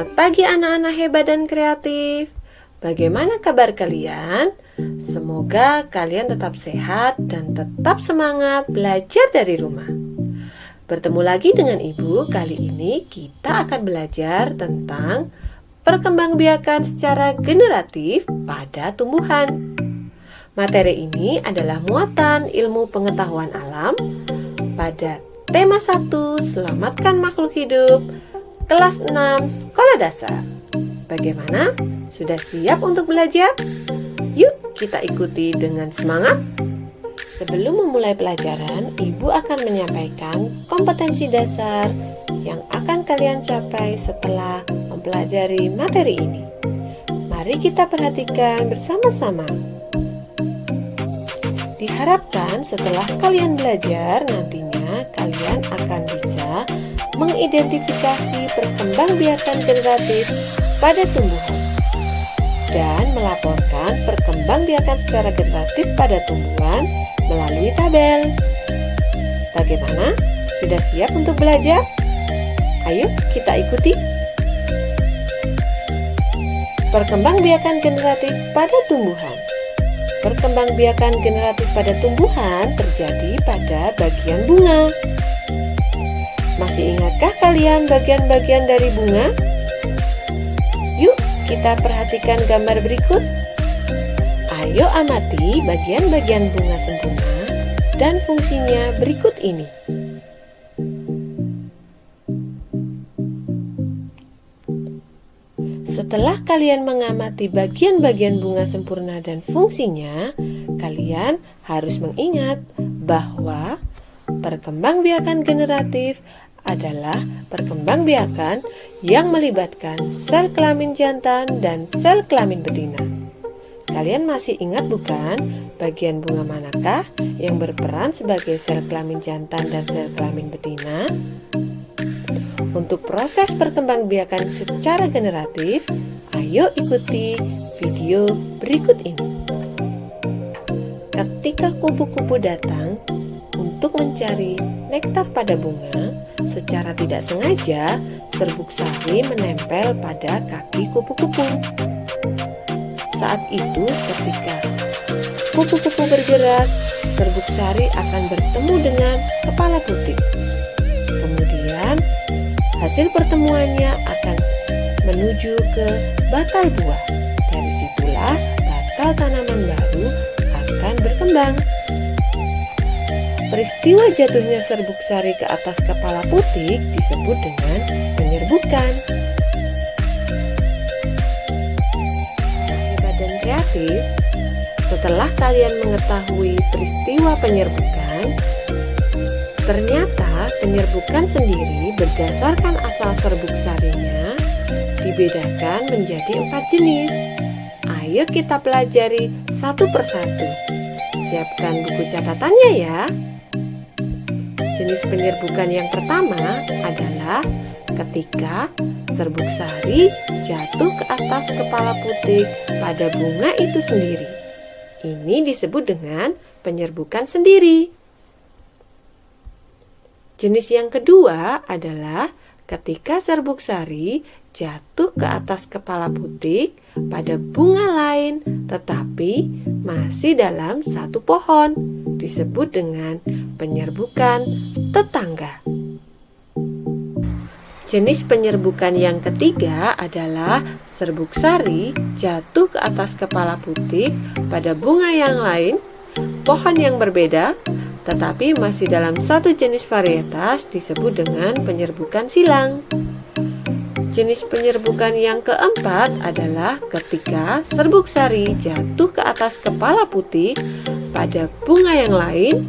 Selamat pagi anak-anak hebat dan kreatif. Bagaimana kabar kalian? Semoga kalian tetap sehat dan tetap semangat belajar dari rumah. Bertemu lagi dengan Ibu. Kali ini kita akan belajar tentang perkembangbiakan secara generatif pada tumbuhan. Materi ini adalah muatan ilmu pengetahuan alam pada tema 1 Selamatkan Makhluk Hidup kelas 6 sekolah dasar. Bagaimana? Sudah siap untuk belajar? Yuk kita ikuti dengan semangat. Sebelum memulai pelajaran, Ibu akan menyampaikan kompetensi dasar yang akan kalian capai setelah mempelajari materi ini. Mari kita perhatikan bersama-sama. Diharapkan setelah kalian belajar, nantinya kalian akan bisa mengidentifikasi perkembangbiakan generatif pada tumbuhan dan melaporkan perkembangbiakan secara generatif pada tumbuhan melalui tabel. Bagaimana? Sudah siap untuk belajar? Ayo kita ikuti. Perkembangbiakan generatif pada tumbuhan. Perkembangbiakan generatif pada tumbuhan terjadi pada bagian bunga. Masih ingatkah kalian bagian-bagian dari bunga? Yuk kita perhatikan gambar berikut. Ayo amati bagian-bagian bunga sempurna dan fungsinya berikut ini. Setelah kalian mengamati bagian-bagian bunga sempurna dan fungsinya, kalian harus mengingat bahwa perkembangbiakan generatif adalah perkembangbiakan yang melibatkan sel kelamin jantan dan sel kelamin betina. Kalian masih ingat bukan bagian bunga manakah yang berperan sebagai sel kelamin jantan dan sel kelamin betina? Untuk proses perkembangbiakan secara generatif, ayo ikuti video berikut ini. Ketika kupu-kupu datang untuk mencari nektar pada bunga, secara tidak sengaja serbuk sari menempel pada kaki kupu-kupu. Saat itu, ketika kupu-kupu bergerak, serbuk sari akan bertemu dengan kepala putih. Kemudian, hasil pertemuannya akan menuju ke bakal buah. Dari situlah bakal tanaman baru akan berkembang. Peristiwa jatuhnya serbuk sari ke atas kepala putik disebut dengan penyerbukan. Hebat dan kreatif, setelah kalian mengetahui peristiwa penyerbukan, ternyata penyerbukan sendiri berdasarkan asal serbuk sarinya dibedakan menjadi 4 jenis. Ayo kita pelajari satu persatu. Siapkan buku catatannya ya. Jenis penyerbukan yang pertama adalah ketika serbuk sari jatuh ke atas kepala putik pada bunga itu sendiri. Ini disebut dengan penyerbukan sendiri. Jenis yang kedua adalah ketika serbuk sari jatuh ke atas kepala putik pada bunga lain tetapi masih dalam satu pohon, disebut dengan penyerbukan tetangga. Jenis penyerbukan yang ketiga adalah serbuk sari jatuh ke atas kepala putik pada bunga yang lain, pohon yang berbeda, tetapi masih dalam satu jenis varietas, disebut dengan penyerbukan silang. Jenis penyerbukan yang keempat adalah ketika serbuk sari jatuh ke atas kepala putik pada bunga yang lain,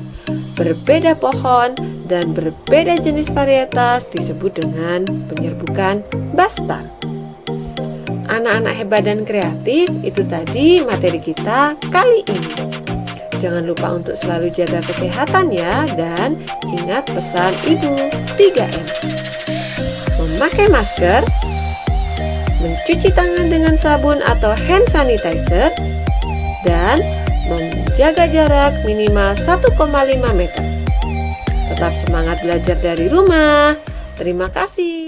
berbeda pohon dan berbeda jenis varietas, disebut dengan penyerbukan bastar. Anak-anak hebat dan kreatif, itu tadi materi kita kali ini. Jangan lupa untuk selalu jaga kesehatan ya, dan ingat pesan Ibu 3M. Memakai masker, mencuci tangan dengan sabun atau hand sanitizer, dan menjaga jarak minimal 1,5 meter. Tetap semangat belajar dari rumah. Terima kasih.